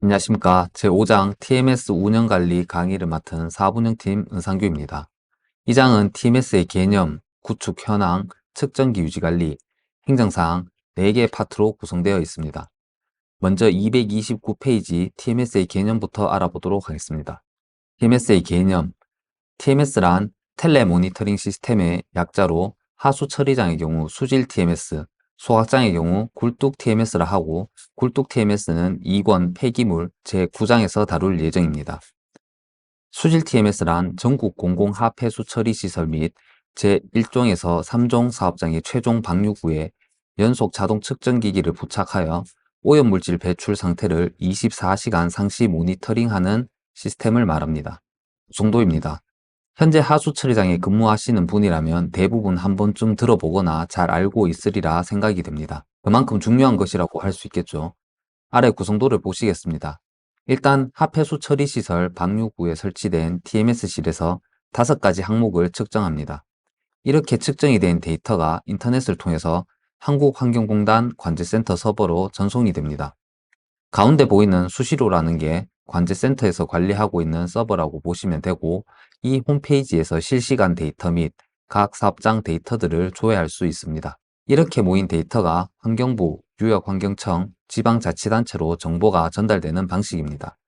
안녕하십니까. 제5장 TMS 운영관리 강의를 맡은 사업운영팀 은상규입니다. 이 장은 TMS의 개념, 구축 현황, 측정기 유지관리, 행정사항 4개의 파트로 구성되어 있습니다. 먼저 229페이지 TMS의 개념부터 알아보도록 하겠습니다. TMS의 개념, TMS란 텔레모니터링 시스템의 약자로 하수 처리장의 경우 수질 TMS, 소각장의 경우 굴뚝 TMS라 하고 굴뚝 TMS는 2권 폐기물 제9장에서 다룰 예정입니다. 수질 TMS란 전국 공공하폐수 처리 시설 및 제1종에서 3종 사업장의 최종 방류구에 연속 자동 측정기기를 부착하여 오염물질 배출 상태를 24시간 상시 모니터링하는 시스템을 말합니다. 정도입니다. 현재 하수 처리장에 근무하시는 분이라면 대부분 한 번쯤 들어보거나 잘 알고 있으리라 생각이 됩니다. 그만큼 중요한 것이라고 할 수 있겠죠. 아래 구성도를 보시겠습니다. 일단 하폐수 처리 시설 방류구에 설치된 TMS실에서 5가지 항목을 측정합니다. 이렇게 측정이 된 데이터가 인터넷을 통해서 한국환경공단 관제센터 서버로 전송이 됩니다. 가운데 보이는 수시로라는 게 관제센터에서 관리하고 있는 서버라고 보시면 되고, 이 홈페이지에서 실시간 데이터 및 각 사업장 데이터들을 조회할 수 있습니다. 이렇게 모인 데이터가 환경부, 유역환경청, 지방자치단체로 정보가 전달되는 방식입니다.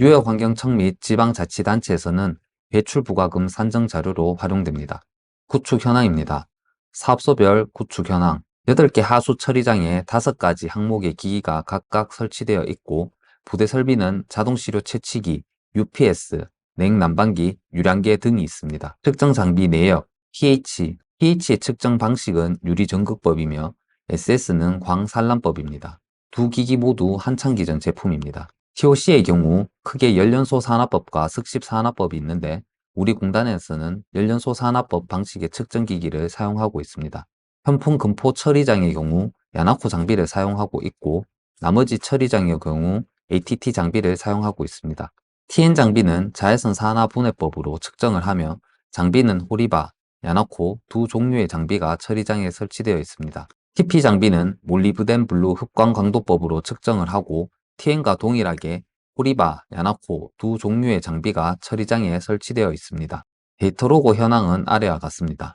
유역환경청 및 지방자치단체에서는 배출부과금 산정 자료로 활용됩니다. 구축 현황입니다. 사업소별 구축 현황, 8개 하수 처리장에 5가지 항목의 기기가 각각 설치되어 있고, 부대 설비는 자동시료 채취기, UPS, 냉난방기, 유량계 등이 있습니다. 측정 장비 내역, pH의 측정 방식은 유리전극법이며 SS는 광산란법입니다. 두 기기 모두 한창기전 제품입니다. TOC의 경우 크게 연련소 산화법과 습식 산화법이 있는데, 우리 공단에서는 연련소 산화법 방식의 측정기기를 사용하고 있습니다. 현풍 금포 처리장의 경우 야나코 장비를 사용하고 있고, 나머지 처리장의 경우 ATT 장비를 사용하고 있습니다. TN 장비는 자외선 산화 분해법으로 측정을 하며, 장비는 호리바, 야나코 두 종류의 장비가 처리장에 설치되어 있습니다. TP 장비는 몰리브덴 블루 흑광 강도법으로 측정을 하고, TN과 동일하게 호리바, 야나코 두 종류의 장비가 처리장에 설치되어 있습니다. 데이터 로고 현황은 아래와 같습니다.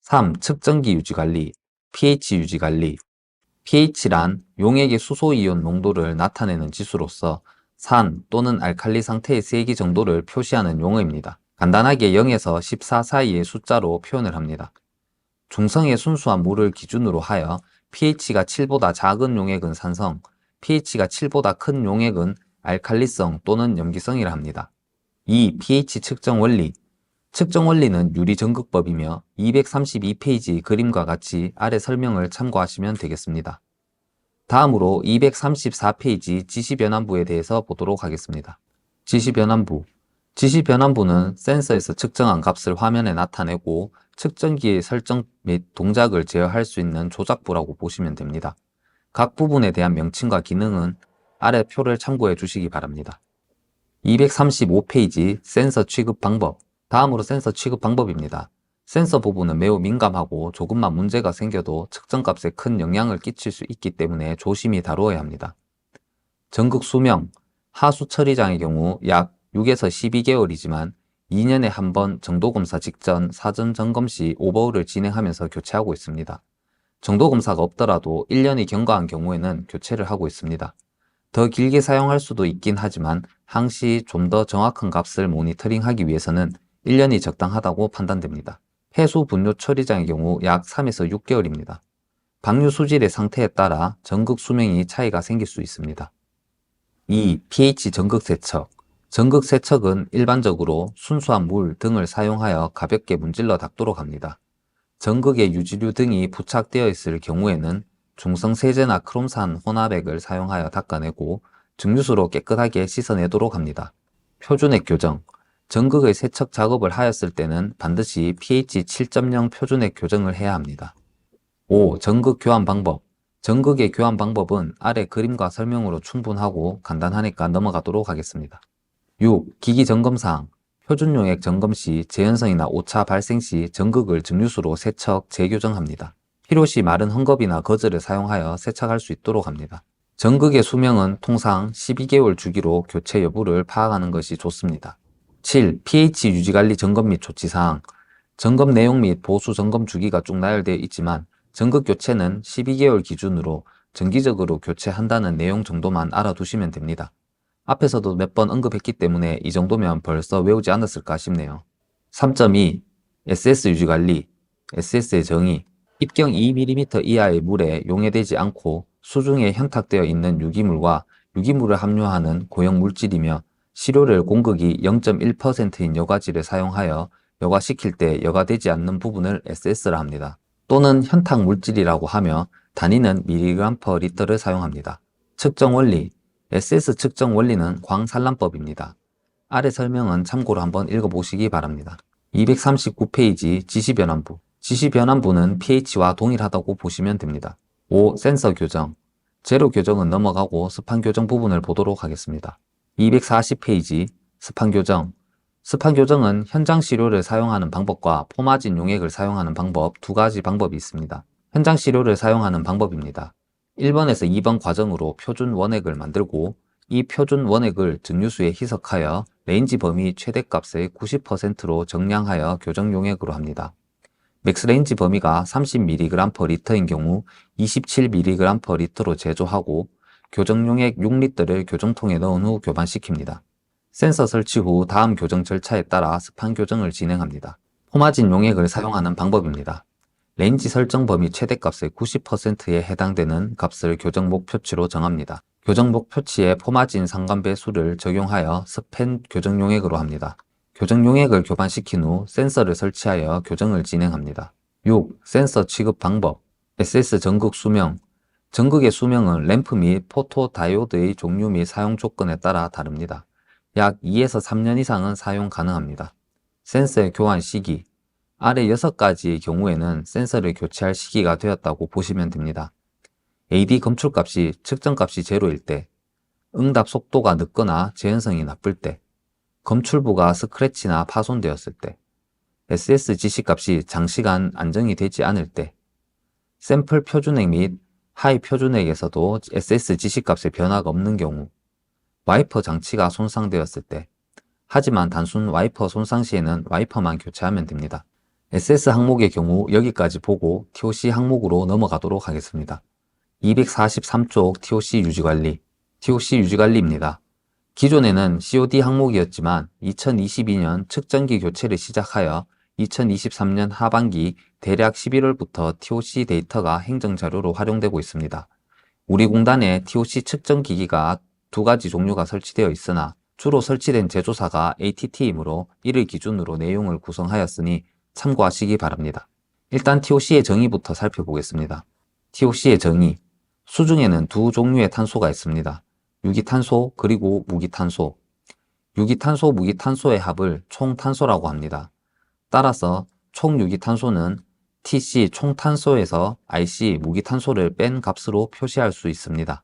3. 측정기 유지관리, pH 유지관리. pH란 용액의 수소이온 농도를 나타내는 지수로서 산 또는 알칼리 상태의 세기 정도를 표시하는 용어입니다. 간단하게 0에서 14 사이의 숫자로 표현을 합니다. 중성의 순수한 물을 기준으로 하여 pH가 7보다 작은 용액은 산성, pH가 7보다 큰 용액은 알칼리성 또는 염기성이라 합니다. 2. pH 측정 원리. 측정 원리는 유리전극법이며 232페이지 그림과 같이 아래 설명을 참고하시면 되겠습니다. 다음으로 234페이지 지시변환부에 대해서 보도록 하겠습니다. 지시변환부. 지시변환부는 센서에서 측정한 값을 화면에 나타내고 측정기의 설정 및 동작을 제어할 수 있는 조작부라고 보시면 됩니다. 각 부분에 대한 명칭과 기능은 아래 표를 참고해 주시기 바랍니다. 235페이지 센서 취급 방법. 다음으로 센서 취급 방법입니다. 센서 부분은 매우 민감하고 조금만 문제가 생겨도 측정값에 큰 영향을 끼칠 수 있기 때문에 조심히 다루어야 합니다. 전극 수명. 하수 처리장의 경우 약 6에서 12개월이지만 2년에 한 번 정도검사 직전 사전 점검 시 오버홀을 진행하면서 교체하고 있습니다. 정도검사가 없더라도 1년이 경과한 경우에는 교체를 하고 있습니다. 더 길게 사용할 수도 있긴 하지만 항시 좀 더 정확한 값을 모니터링하기 위해서는 1년이 적당하다고 판단됩니다. 폐수 분뇨 처리장의 경우 약 3에서 6개월입니다. 방류 수질의 상태에 따라 전극 수명이 차이가 생길 수 있습니다. 2. pH 전극 세척. 전극 세척은 일반적으로 순수한 물 등을 사용하여 가볍게 문질러 닦도록 합니다. 전극에 유지류 등이 부착되어 있을 경우에는 중성 세제나 크롬산 혼합액을 사용하여 닦아내고 증류수로 깨끗하게 씻어내도록 합니다. 표준액 교정. 전극의 세척 작업을 하였을 때는 반드시 pH 7.0 표준액 교정을 해야 합니다. 5. 전극 교환 방법. 전극의 교환 방법은 아래 그림과 설명으로 충분하고 간단하니까 넘어가도록 하겠습니다. 6. 기기 점검사항. 표준용액 점검 시 재현성이나 오차 발생 시 전극을 증류수로 세척, 재교정합니다. 필요시 마른 헝겊이나 거즈를 사용하여 세척할 수 있도록 합니다. 전극의 수명은 통상 12개월 주기로 교체 여부를 파악하는 것이 좋습니다. 7. pH 유지관리 점검 및 조치사항. 점검 내용 및 보수 점검 주기가 쭉 나열되어 있지만 전극 교체는 12개월 기준으로 정기적으로 교체한다는 내용 정도만 알아두시면 됩니다. 앞에서도 몇 번 언급했기 때문에 이 정도면 벌써 외우지 않았을까 싶네요. 3.2. SS 유지관리. SS의 정의. 입경 2mm 이하의 물에 용해되지 않고 수중에 현탁되어 있는 유기물과 유기물을 함유하는 고형 물질이며 시료를 공극이 0.1%인 여과질을 사용하여 여과시킬 때 여과되지 않는 부분을 SS라 합니다. 또는 현탁 물질이라고 하며 단위는 mg/L를 사용합니다. 측정 원리. SS 측정 원리는 광산란법입니다. 아래 설명은 참고로 한번 읽어보시기 바랍니다. 239페이지 지시변환부. 지시변환부는 pH와 동일하다고 보시면 됩니다. 5. 센서 교정. 제로 교정은 넘어가고 스판 교정 부분을 보도록 하겠습니다. 240페이지 스판 교정. 스판 교정은 현장 시료를 사용하는 방법과 포마진 용액을 사용하는 방법 두 가지 방법이 있습니다. 현장 시료를 사용하는 방법입니다. 1번에서 2번 과정으로 표준 원액을 만들고 이 표준 원액을 증류수에 희석하여 레인지 범위 최대값의 90%로 정량하여 교정 용액으로 합니다. 맥스 레인지 범위가 30mg/L인 경우 27mg/L로 제조하고 교정 용액 6L를 교정통에 넣은 후 교반시킵니다. 센서 설치 후 다음 교정 절차에 따라 스판 교정을 진행합니다. 포마진 용액을 사용하는 방법입니다. 레인지 설정 범위 최대값의 90%에 해당되는 값을 교정 목표치로 정합니다. 교정 목표치에 포마진 상관배 수를 적용하여 스팬 교정 용액으로 합니다. 교정 용액을 교반시킨 후 센서를 설치하여 교정을 진행합니다. 6. 센서 취급 방법. SS 전극 수명. 전극의 수명은 램프 및 포토 다이오드의 종류 및 사용 조건에 따라 다릅니다. 약 2에서 3년 이상은 사용 가능합니다. 센서의 교환 시기. 아래 6가지의 경우에는 센서를 교체할 시기가 되었다고 보시면 됩니다. AD 검출값이 측정값이 제로일 때, 응답 속도가 늦거나 재현성이 나쁠 때, 검출부가 스크래치나 파손되었을 때, SS 지시값이 장시간 안정이 되지 않을 때, 샘플 표준액 및 하이 표준액에서도 SS 지시값의 변화가 없는 경우, 와이퍼 장치가 손상되었을 때, 하지만 단순 와이퍼 손상 시에는 와이퍼만 교체하면 됩니다. SS 항목의 경우 여기까지 보고 TOC 항목으로 넘어가도록 하겠습니다. 243쪽 TOC 유지관리. TOC 유지관리입니다. 기존에는 COD 항목이었지만 2022년 측정기 교체를 시작하여 2023년 하반기 대략 11월부터 TOC 데이터가 행정자료로 활용되고 있습니다. 우리 공단에 TOC 측정기기가 두 가지 종류가 설치되어 있으나 주로 설치된 제조사가 ATT이므로 이를 기준으로 내용을 구성하였으니 참고하시기 바랍니다. 일단 TOC의 정의부터 살펴보겠습니다. TOC의 정의. 수중에는 두 종류의 탄소가 있습니다. 유기탄소 그리고 무기탄소. 유기탄소, 무기탄소의 합을 총탄소라고 합니다. 따라서 총유기탄소는 TC 총탄소에서 IC 무기탄소를 뺀 값으로 표시할 수 있습니다.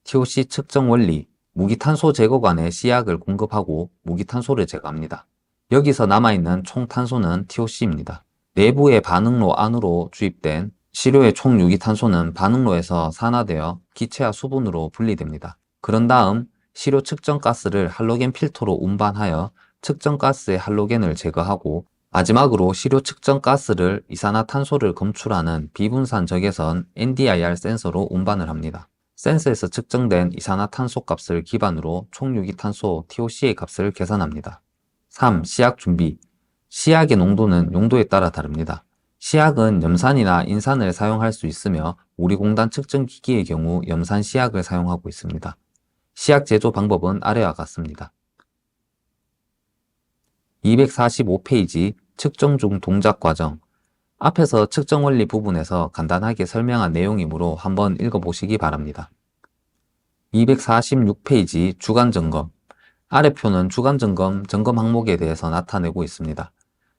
TOC 측정 원리. 무기탄소 제거관에 C약을 공급하고 무기탄소를 제거합니다. 여기서 남아있는 총탄소는 TOC입니다. 내부의 반응로 안으로 주입된 시료의 총유기탄소는 반응로에서 산화되어 기체와 수분으로 분리됩니다. 그런 다음 시료 측정 가스를 할로겐 필터로 운반하여 측정 가스의 할로겐을 제거하고 마지막으로 시료 측정 가스를 이산화탄소를 검출하는 비분산 적외선 NDIR 센서로 운반을 합니다. 센서에서 측정된 이산화탄소 값을 기반으로 총유기탄소 TOC의 값을 계산합니다. 3. 시약 준비. 시약의 농도는 용도에 따라 다릅니다. 시약은 염산이나 인산을 사용할 수 있으며 우리 공단 측정기기의 경우 염산 시약을 사용하고 있습니다. 시약 제조 방법은 아래와 같습니다. 245페이지 측정 중 동작 과정. 앞에서 측정 원리 부분에서 간단하게 설명한 내용이므로 한번 읽어보시기 바랍니다. 246페이지 주간 점검. 아래 표는 주간 점검 항목에 대해서 나타내고 있습니다.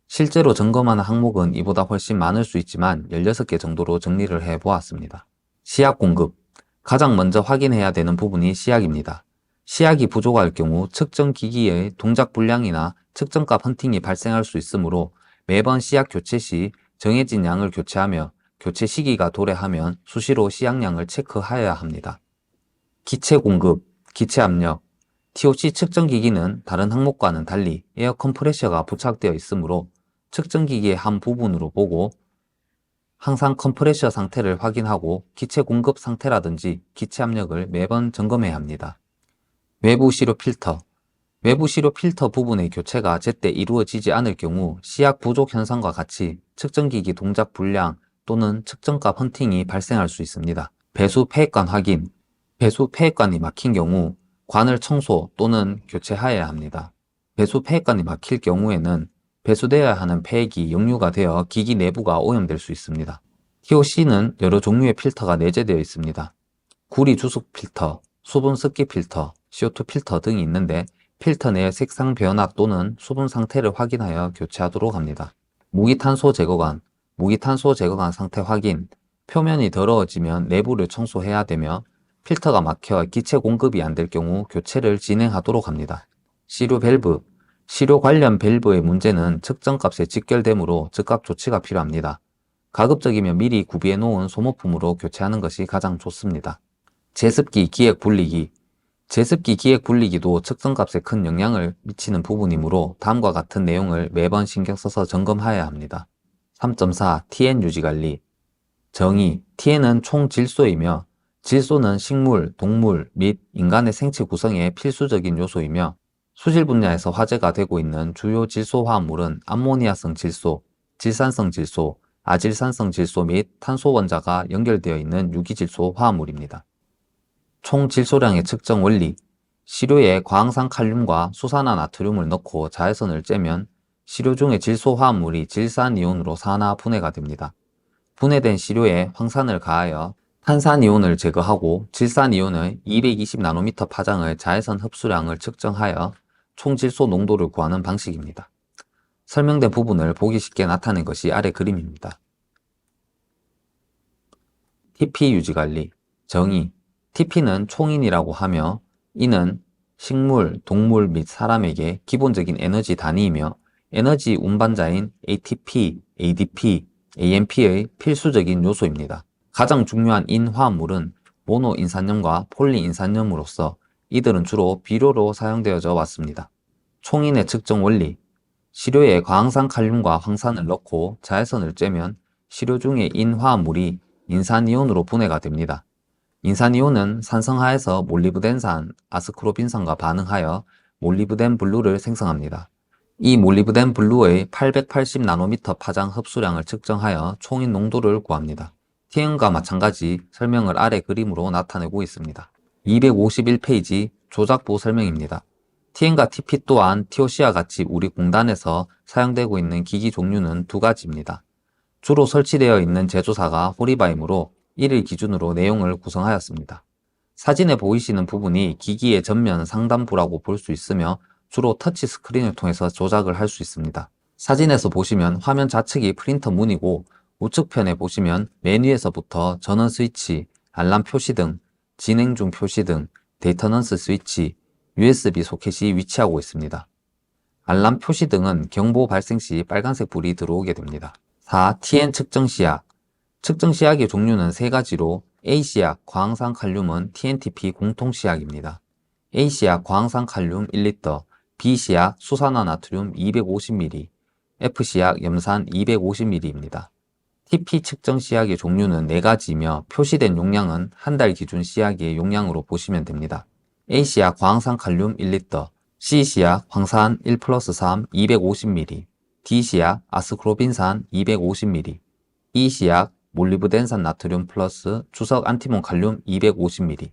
실제로 점검하는 항목은 이보다 훨씬 많을 수 있지만 16개 정도로 정리를 해보았습니다. 시약 공급. 가장 먼저 확인해야 되는 부분이 시약입니다. 시약이 부족할 경우 측정기기의 동작 불량이나 측정값 헌팅이 발생할 수 있으므로 매번 시약 교체 시 정해진 양을 교체하며 교체 시기가 도래하면 수시로 시약량을 체크하여야 합니다. 기체 공급, 기체 압력. TOC 측정기기는 다른 항목과는 달리 에어 컴프레셔가 부착되어 있으므로 측정기기의 한 부분으로 보고 항상 컴프레셔 상태를 확인하고 기체 공급 상태라든지 기체 압력을 매번 점검해야 합니다. 외부 시료 필터. 외부 시료 필터 부분의 교체가 제때 이루어지지 않을 경우 시약 부족 현상과 같이 측정기기 동작 불량 또는 측정값 헌팅이 발생할 수 있습니다. 배수 폐획관 확인. 배수 폐획관이 막힌 경우 관을 청소 또는 교체하여야 합니다. 배수 폐획관이 막힐 경우에는 배수되어야 하는 폐액이 역류가 되어 기기 내부가 오염될 수 있습니다. TOC는 여러 종류의 필터가 내재되어 있습니다. 구리 주습 필터, 수분 습기 필터, CO2 필터 등이 있는데 필터 내의 색상 변화 또는 수분 상태를 확인하여 교체하도록 합니다. 무기탄소 제거관, 무기탄소 제거관 상태 확인, 표면이 더러워지면 내부를 청소해야 되며 필터가 막혀 기체 공급이 안 될 경우 교체를 진행하도록 합니다. 시료 밸브, 시료 관련 밸브의 문제는 측정값에 직결되므로 즉각 조치가 필요합니다. 가급적이면 미리 구비해 놓은 소모품으로 교체하는 것이 가장 좋습니다. 제습기 기획 분리기. 제습기 기획 분리기도 측정값에 큰 영향을 미치는 부분이므로 다음과 같은 내용을 매번 신경 써서 점검해야 합니다. 3.4 TN 유지관리. 정의, TN은 총 질소이며 질소는 식물, 동물 및 인간의 생체 구성에 필수적인 요소이며 수질 분야에서 화제가 되고 있는 주요 질소 화합물은 암모니아성 질소, 질산성 질소, 아질산성 질소 및 탄소 원자가 연결되어 있는 유기질소 화합물입니다. 총 질소량의 측정 원리. 시료에 과항산 칼륨과 수산화 나트륨을 넣고 자외선을 쬐면 시료 중의 질소 화합물이 질산이온으로 산화 분해가 됩니다. 분해된 시료에 황산을 가하여 탄산이온을 제거하고 질산이온의 220나노미터 파장의 자외선 흡수량을 측정하여 총 질소 농도를 구하는 방식입니다. 설명된 부분을 보기 쉽게 나타낸 것이 아래 그림입니다. TP 유지관리. 정의. TP는 총인이라고 하며 이는 식물, 동물 및 사람에게 기본적인 에너지 단위이며 에너지 운반자인 ATP, ADP, AMP의 필수적인 요소입니다. 가장 중요한 인화합물은 모노인산염과 폴리인산염으로서 이들은 주로 비료로 사용되어져 왔습니다. 총인의 측정 원리. 시료에 과항산 칼륨과 황산을 넣고 자외선을 쬐면 시료 중의 인화합물이 인산이온으로 분해가 됩니다. 인산이온은 산성하에서 몰리브덴산, 아스코르빈산과 반응하여 몰리브덴 블루를 생성합니다. 이 몰리브덴 블루의 880나노미터 파장 흡수량을 측정하여 총인 농도를 구합니다. TN과 마찬가지 설명을 아래 그림으로 나타내고 있습니다. 251페이지 조작부 설명입니다. TN과 TP 또한 TOC와 같이 우리 공단에서 사용되고 있는 기기 종류는 두 가지입니다. 주로 설치되어 있는 제조사가 호리바이므로 이를 기준으로 내용을 구성하였습니다. 사진에 보이시는 부분이 기기의 전면 상단부라고 볼 수 있으며 주로 터치 스크린을 통해서 조작을 할 수 있습니다. 사진에서 보시면 화면 좌측이 프린터 문이고 우측편에 보시면 메뉴에서부터 전원 스위치, 알람 표시 등, 진행 중 표시 등, 데이터 넌스 스위치, USB 소켓이 위치하고 있습니다. 알람 표시 등은 경보 발생 시 빨간색 불이 들어오게 됩니다. 4. TN 측정 시약. 측정 시약의 종류는 세 가지로 A시약 과항산 칼륨은 TNTP 공통 시약입니다. A시약 과항산 칼륨 1리터, B시약 수산화 나트륨 250ml, F시약 염산 250ml입니다. TP 측정 시약의 종류는 4가지이며 표시된 용량은 한 달 기준 시약의 용량으로 보시면 됩니다. A시약 과항산 칼륨 1리터, C시약 황산 1+3 250ml, D시약 아스코르빈산 250ml, E시약 몰리브덴산 나트륨 플러스 주석 안티몬 칼륨 250ml.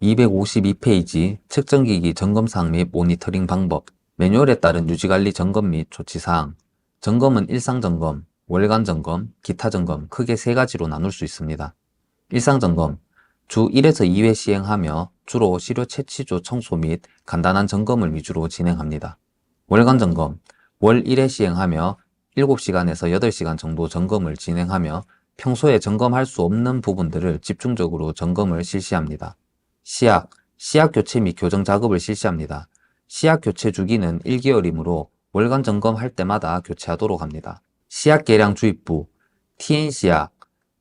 252페이지 측정기기 점검사항 및 모니터링 방법. 매뉴얼에 따른 유지관리 점검 및 조치사항. 점검은 일상점검, 월간점검, 기타점검 크게 세 가지로 나눌 수 있습니다. 일상점검. 주 1에서 2회 시행하며 주로 시료 채취조 청소 및 간단한 점검을 위주로 진행합니다. 월간점검. 월 1회 시행하며 7시간에서 8시간 정도 점검을 진행하며 평소에 점검할 수 없는 부분들을 집중적으로 점검을 실시합니다. 시약 교체 및 교정 작업을 실시합니다. 시약 교체 주기는 1개월이므로 월간 점검할 때마다 교체하도록 합니다. 시약 계량 주입부, TN 시약,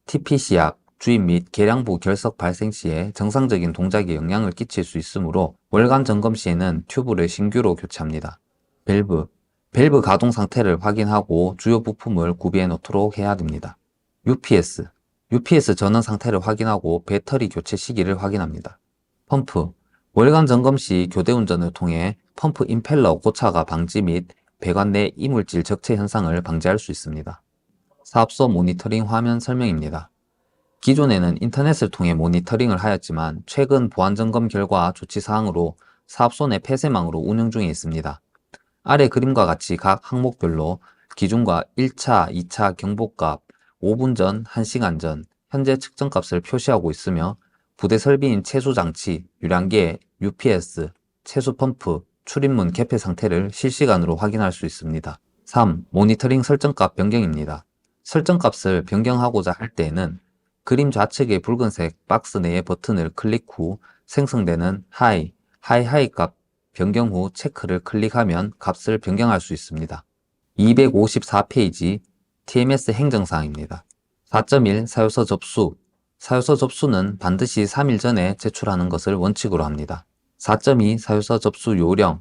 TP 시약, 주입 및 계량부 결석 발생 시에 정상적인 동작에 영향을 끼칠 수 있으므로 월간 점검 시에는 튜브를 신규로 교체합니다. 밸브 가동 상태를 확인하고 주요 부품을 구비해 놓도록 해야 됩니다. UPS 전원 상태를 확인하고 배터리 교체 시기를 확인합니다. 펌프, 월간 점검 시 교대 운전을 통해 펌프 임펠러 고차가 방지 및 배관 내 이물질 적체 현상을 방지할 수 있습니다. 사업소 모니터링 화면 설명입니다. 기존에는 인터넷을 통해 모니터링을 하였지만 최근 보안 점검 결과 조치사항으로 사업소 내 폐쇄망으로 운영 중에 있습니다. 아래 그림과 같이 각 항목별로 기준과 1차, 2차 경보값, 5분 전, 1시간 전, 현재 측정값을 표시하고 있으며 부대 설비인 채수장치, 유량계, UPS, 채수펌프, 출입문 개폐 상태를 실시간으로 확인할 수 있습니다. 3. 모니터링 설정값 변경입니다. 설정값을 변경하고자 할 때에는 그림 좌측의 붉은색 박스 내의 버튼을 클릭 후 생성되는 하이 값 변경 후 체크를 클릭하면 값을 변경할 수 있습니다. 254페이지 TMS 행정사항입니다. 4.1 사유서 접수 사유서 접수는 반드시 3일 전에 제출하는 것을 원칙으로 합니다. 4.2 사유서 접수 요령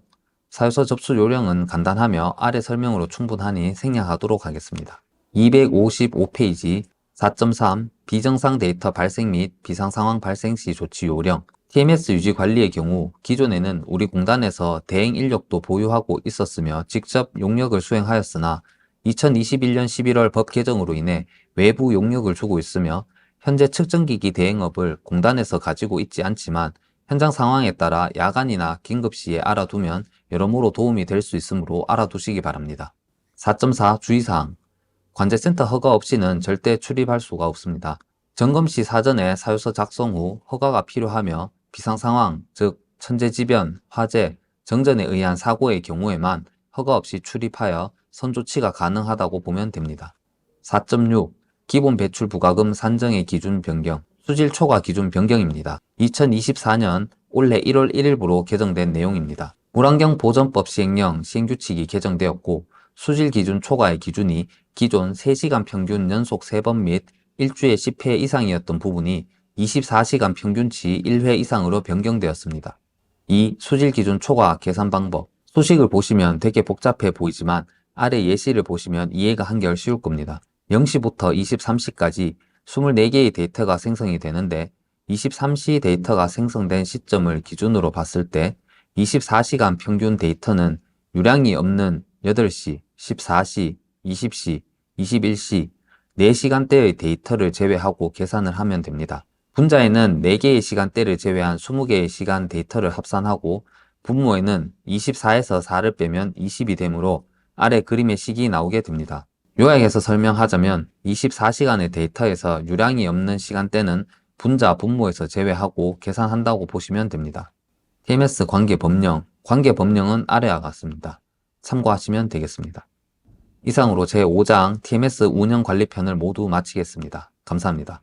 사유서 접수 요령은 간단하며 아래 설명으로 충분하니 생략하도록 하겠습니다. 255페이지 4.3 비정상 데이터 발생 및 비상 상황 발생 시 조치 요령 TMS 유지 관리의 경우 기존에는 우리 공단에서 대행 인력도 보유하고 있었으며 직접 용역을 수행하였으나 2021년 11월 법 개정으로 인해 외부 용역을 주고 있으며 현재 측정기기 대행업을 공단에서 가지고 있지 않지만 현장 상황에 따라 야간이나 긴급 시에 알아두면 여러모로 도움이 될 수 있으므로 알아두시기 바랍니다. 4.4 주의사항 관제센터 허가 없이는 절대 출입할 수가 없습니다. 점검 시 사전에 사유서 작성 후 허가가 필요하며 비상상황, 즉 천재지변, 화재, 정전에 의한 사고의 경우에만 허가 없이 출입하여 선조치가 가능하다고 보면 됩니다. 4.6 기본 배출 부과금 산정의 기준 변경 수질 초과 기준 변경입니다. 2024년 올해 1월 1일부로 개정된 내용입니다. 물안경 보전법 시행령 시행규칙이 개정되었고 수질 기준 초과의 기준이 기존 3시간 평균 연속 3번 및 일주에 10회 이상이었던 부분이 24시간 평균치 1회 이상으로 변경되었습니다. 2. 수질 기준 초과 계산 방법 소식을 보시면 되게 복잡해 보이지만 아래 예시를 보시면 이해가 한결 쉬울 겁니다. 0시부터 23시까지 24개의 데이터가 생성이 되는데 23시 데이터가 생성된 시점을 기준으로 봤을 때 24시간 평균 데이터는 유량이 없는 8시, 14시, 20시, 21시, 4시간대의 데이터를 제외하고 계산을 하면 됩니다. 분자에는 4개의 시간대를 제외한 20개의 시간 데이터를 합산하고 분모에는 24에서 4를 빼면 20이 되므로 아래 그림의 식이 나오게 됩니다. 요약해서 설명하자면 24시간의 데이터에서 유량이 없는 시간대는 분자, 분모에서 제외하고 계산한다고 보시면 됩니다. TMS 관계법령은 아래와 같습니다. 참고하시면 되겠습니다. 이상으로 제5장 TMS 운영관리편을 모두 마치겠습니다. 감사합니다.